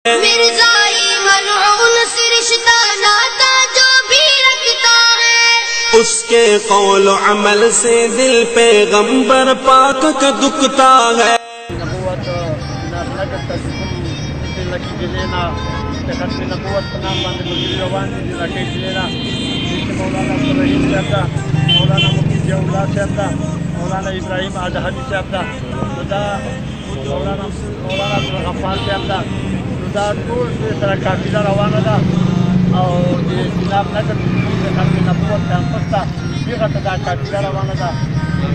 मिर्ज़ाई मलऊन से रिश्ता नाता जो भी रखता है, उसके कौल अमल से दिल पैगंबर पाक का दुखता है। मौलाना इब्राहिम आजहरी साहब दा मौलाना गफ्फार साहब दा ټول سره قافله روانه ده او د جناب نجف د ختم نبوت کمپس ته دغه ته دا قافله روانه ده.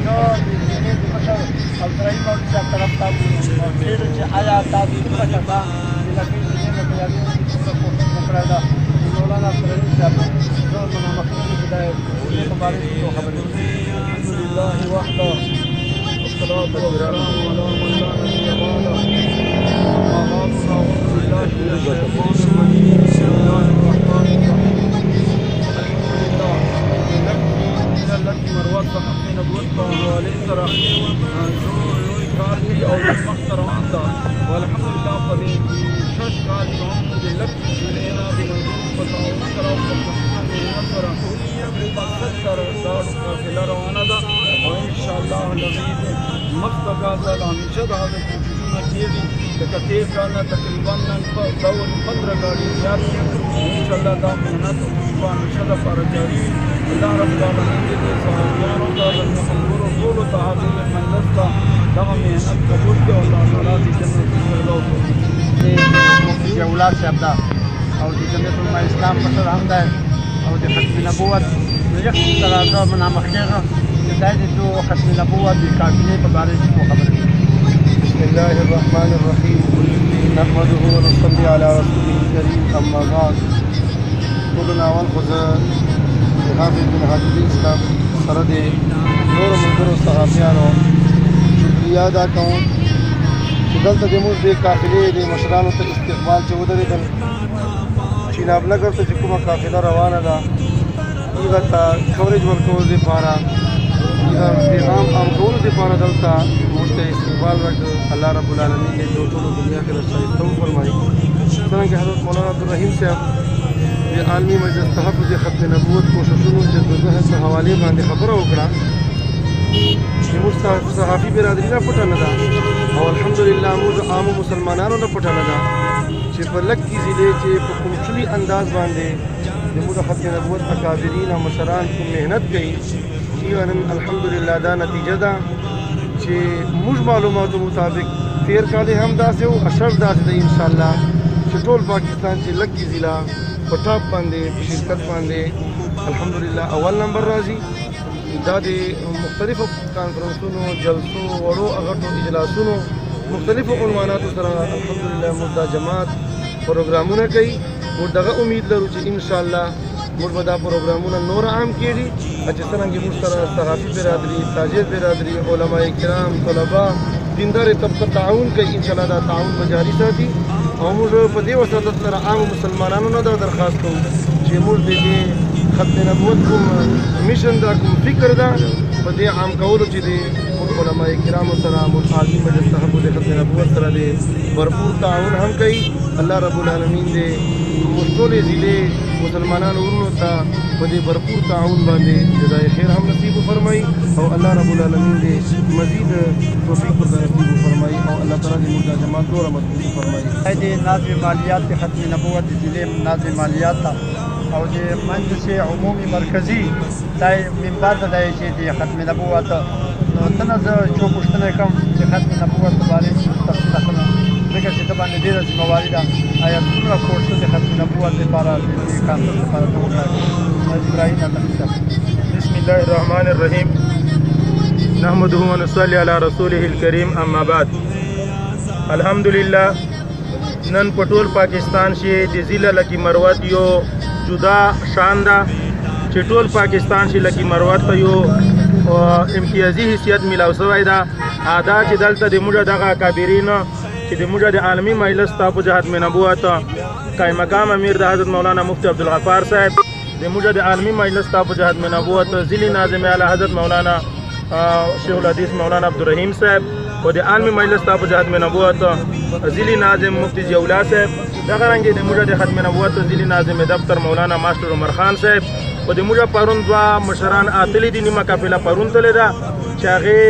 نو د جنې د مشر عبدالرحیم مولوي صاحب طرف ته ویلو چې آیا تاسو څه کسان د لکۍ جنې نه تیاري کوښښ وکړی ده. مولانا عبدالرحیم صاحب زه مخکې چې دا دې په باره کې څو خبرې وکړي. الحمدلله وحده والصلاة والسلام على من لا نبي بعده. تکتیف کرنا تقریباً دور 15 گاڑی زیاد کی انشاءاللہ دا محنت ہمیشہ دا پارا جاری. اللہ رب العالمین دے صحابیانوں کا محمدوں طول و تحاضر مندس کا دا محنت قبول کے اللہ تعالیٰ دی جنت مفتی اولاد صاحب دا او دی جمعیت علماء اسلام مشر هم دا او دی ختم نبوت یک ترازہ منامخیغا دا دی دو ختم نبوت دی کافلے پر بارے کو خبر. بسم الله الرحمن الرحيم نحمده ونصلي على رسوله الكريم أما بعد. كلنا ونخذ بحافظ بن حاجب الإسلام سرد نور منظر الصحابيانو شکریہ ادا کوم چې دلته زموږ د قافلې د مشرانو ته استقبال چې ودرېدل. چیناب نګر ته چې کومه قافله روانه ده هغه ته کوریج ورکولو دپاره پیغام عام کولو دپاره دلته موږ ته استقبال وکړ. الله رب العالمین دې ټولو دنیا کې ښایسته وفرمایي. څرنګه حضرت مولانا عبدالرحیم صاحب د عالمي مجلس تحفظ ختم نبوت کوششونو جدوجہد په حوالې باندې خبره وکړه چې موږ صحافي برادري نه پټه نه ده او الحمدلله موږ عامو مسلمانانو نه پټه نه ده چې په لږ کې ضلع چې په کوم ټولي انداز باندې زموږ ختم نبوت اکابرین او مشران کوم محنت کوي الحمدلله دا نتیجه ده چې موږ معلوماتو مطابق تیر کال هم داسې او اشر داسې ده انشاءالله چې ټول پاکستان چې لږ کې ضلع په ټاپ باندې په شرکت باندې الحمدلله اول نمبر راځي. دا د مختلفو کانفرنسونو جلسو وړو غټو اجلاسونو مختلفو عنواناتو سره الحمدلله موږ دا جماعت پروګرامونه کوي. موږ دغه امید لرو چې انشاءالله موږ به دا پروګرامونه نور عام کړي چې څرنګه موږ سره صحافي برادري تاجر برادري علماء کرام طلبا دیندار طبقه تعاون کوي. انشاءالله دا تعاون به جاري ساتي او موږ په دې وسیله سره عام مسلمانانو نه دا درخواست کوو چې موږ د دې ختم نبوت کوم میشن دا کوم فکر دا په دې عام کولو چې د علماء کرامو سره عالمي مجلس تحفظ ختم نبوت سره د بھرپور تعاون هم کوي. الله رب العالمین دې موږ ټولې ضلع مسلمانانو ورونو ته په دې بھرپور تعاون باندې جزای خیر هم نصیب وفرمایي او الله رب العالمین دې مزید توفیق ورته نصیب وفرمایي او الله تعالی دې موږ دا جماعت نوره مضبوط وفرمایي. دې ناظم مالیات د ختم نبوت د ضلع ناظم مالیات او د مجلس عمومي مرکزي دا منبر ده چې د ختم نبوت نو څنګه زه چې پوښتنه کوم چې ختم نبوت په باره کې تفصیل کوم ځکه چې د باندې ډېره ذمہواري ده. آیا څومره کورس د ختم نبوت لپاره د کانفرنس لپاره ته وکړی؟ ابراهیم عطمي صاحب. بسم الله الرحمن الرحیم نحمده ونصلي على رسوله الكريم اما بعد. الحمدلله نن په ټول پاکستان کې د ضلع لکی مروت یو جدا شان ده چې ټول پاکستان کې لکی مروت ته یو امتیازي حیثیت ملاو شوی ده. دا چې دلته د موږ دغه اکابرین چې د موږ د عالمي مجلس تحفظ ختم نبوت قائم مقام امیر د حضرت مولانا مفتی عبدالغفار صاحب د موږ د عالمي مجلس تحفظ ختم نبوت ضلعي ناظم اعلی حضرت مولانا شیخ الحدیث مولانا عبدالرحیم صاحب و د عالمی مجلس ته په ختم نبوت ضلعي ناظم مفتی ضیاء الله صاحب دغه رنګې د موږ د ختم نبوت ضلعي ناظم دفتر مولانا ماسټر عمر خان صاحب و د موږ پرون دوه مشران اتلې دي نیمه قافله پرون تللی ده چې هغې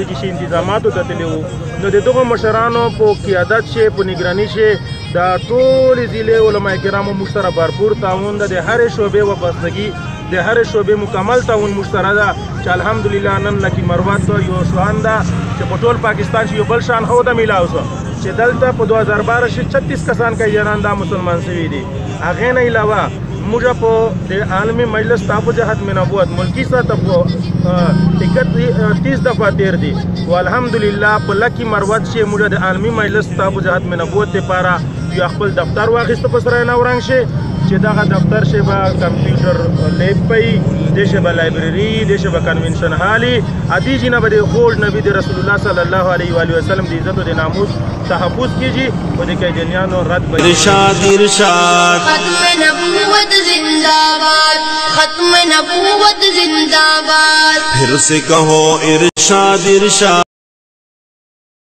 د شي انتظاماتو ته تللي وو نو د دغو مشرانو په قیادت شي په نګراني شي دا ټولې ضلع علما کرامو موږ سره بھرپور تعاون ده د هرې شعبې وابستګي د هرې شعبې مکمل تعاون موږ سره ده چې الحمدلله نن لکي مروت یو شان ده چې په ټول پاکستان یو بل شان هو ده میلاو شو چې دلته په 2012 کې 36 کسان قیدیان دا مسلمان شوي دي هغې نه علاوه موږ په د عالمي مجلس ته په ختم نبوت ملکی سطح په 31 دفعه تیر دي او الحمدلله په لکي مروت چې موږ د عالمي مجلس ته په ختم نبوت لپاره یو خپل دفتر واخیسته په سره نورنګ شي چې دغه دفتر شي به کمپیوټر لیب پي د شي به لایبرری د شي به کنونشن هالي ادي جنہ به خول نبی د رسول الله صلی الله علیه و آله وسلم د عزت او د ناموس تحفظ کیږي او د قیدیانو رد به ارشاد ارشاد ختم نبوت जिंदाबाद ختم नबूवत जिंदाबाद फिर से कहो इरशाद इरशाद